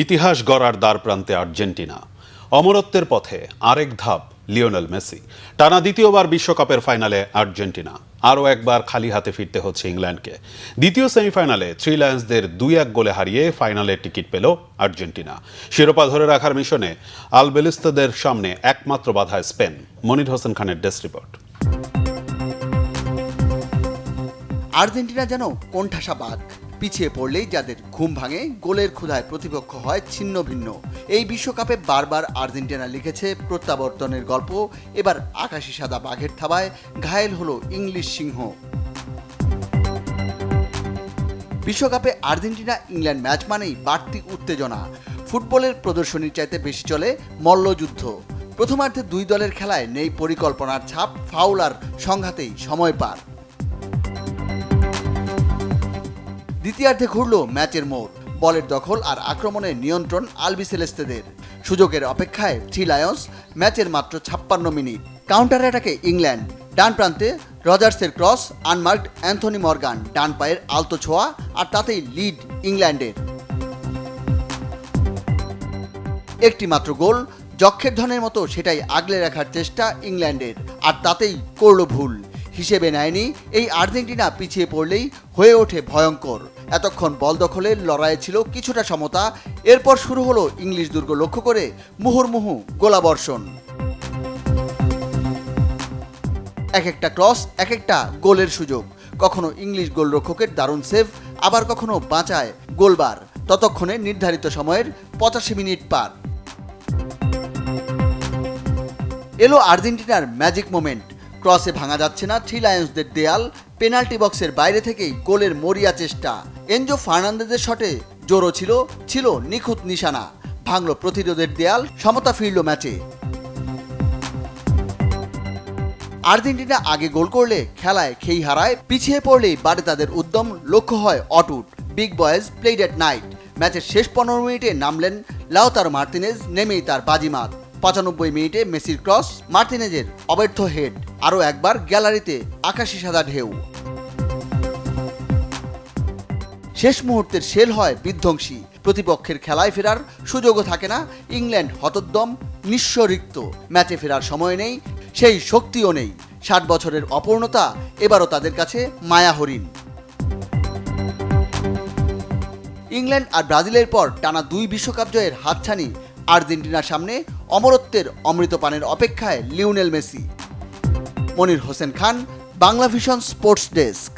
ইতিহাস গড়ার দ্বারপ্রান্তে আর্জেন্টিনা, অমরত্বের পথে আরেক ধাপ লিওনেল মেসি। টানা দ্বিতীয়বার বিশ্বকাপের ফাইনালে আর্জেন্টিনা, আরও একবার খালি হাতে ফিরতে হচ্ছে ইংল্যান্ডকে। দ্বিতীয় সেমিফাইনালে থ্রি লায়ন্সদের 2-1 গোলে হারিয়ে ফাইনালের টিকিট পেল আর্জেন্টিনা। শিরোপা ধরে রাখার মিশনে আলবেলিস্তাদের সামনে একমাত্র বাধা স্পেন। মনির হোসেন খানের ডেস্ক রিপোর্ট। আর্জেন্টিনা যেন কোণঠাসা বাঘ, পিছিয়ে পড়লেই যাদের ঘুম ভাঙে, গোলের ক্ষুধায় প্রতিপক্ষ হয় ছিন্ন ভিন্ন। এই বিশ্বকাপে বারবার আর্জেন্টিনা লিখেছে প্রত্যাবর্তনের গল্প। এবার আকাশি সাদা বাঘের থাবায় ঘায়েল হলো ইংলিশ সিংহ। বিশ্বকাপে আর্জেন্টিনা ইংল্যান্ড ম্যাচ মানেই বাড়তি উত্তেজনা। ফুটবলের প্রদর্শনীর চাইতে বেশি চলে মল্লযুদ্ধ। প্রথমার্ধে দুই দলের খেলায় নেই পরিকল্পনার ছাপ, ফাউল আর সংঘাতেই সময় পার। দ্বিতীয়ার্ধে ঘুরল ম্যাচের মোড়। বলের দখল আর আক্রমণের নিয়ন্ত্রণ আলবিসেলেস্তেদের। সুযোগের অপেক্ষায় থ্রি লায়ন্স। ম্যাচের মাত্র 56 মিনিট। কাউন্টার অ্যাটাকে ইংল্যান্ড। ডান প্রান্তে রজার্সের ক্রস, আনমার্কড অ্যান্থনি মর্গান ডান পায়ের আলতো ছোঁয়া, আর তাতেই লিড ইংল্যান্ডের। একটি মাত্র গোল, যক্ষের ধনের মতো সেটাই আগলে রাখার চেষ্টা ইংল্যান্ডের, আর তাতেই করল ভুল। হিসেবে নেয়নি এই আর্জেন্টিনা পিছিয়ে পড়লেই হয়ে ওঠে ভয়ঙ্কর। এতক্ষণ বল দখলের লড়াইয়ে ছিল কিছুটা সমতা। এরপর শুরু হলো ইংলিশ দুর্গ লক্ষ্য করে মুহুর্মুহু গোলাবর্ষণ। এক একটা ক্রস, এক একটা গোলের সুযোগ। কখনো ইংলিশ গোলরক্ষকের দারুণ সেভ, আবার কখনো বাঁচায় গোলবার। ততক্ষণে নির্ধারিত সময়ের 85 মিনিট পার। এলো আর্জেন্টিনার ম্যাজিক মোমেন্ট। ক্রসে ভাঙা যাচ্ছে না থ্রি লায়ন্সদের দেয়াল। পেনাল্টি বক্সের বাইরে থেকেই গোলের মরিয়া চেষ্টা। এনজো ফার্নান্দেজের শটে জোরও ছিল নিখুঁত নিশানা। ভাঙল প্রতিরোধের দেয়াল, সমতা ফিরল ম্যাচে। আর্জেন্টিনা আগে গোল করলে খেলায় খেই হারায়, পিছিয়ে পড়লেই বাড়ে তাদের উদ্যম, লক্ষ্য হয় অটুট। Big boys played at night. ম্যাচের শেষ 15 মিনিটে নামলেন লাউতারো মার্তিনেজ, নেমেই তার বাজিমাত। 95 মিনিটে মেসির ক্রস, মার্তিনেজের অব্যর্থ হেড, আরও একবার গ্যালারিতে আকাশি সাদা ঢেউ। শেষ মুহূর্তের শেল হয় বিধ্বংসী। প্রতিপক্ষের খেলায় ফেরার সুযোগও থাকে না। ইংল্যান্ড হতোদ্যম, নিঃস্ব রিক্ত। ম্যাচে ফেরার সময় নেই, সেই শক্তিও নেই। 60 বছরের অপূর্ণতা এবারও তাদের কাছে মায়া হরিণ। ইংল্যান্ড আর ব্রাজিলের পর টানা 2 বিশ্বকাপ জয়ের হাতছানি আর্জেন্টিনার সামনে। অমরত্বের অমৃতপানের অপেক্ষায় Lionel Messi. Monir Hossain Khan, Bangla vision sports desk.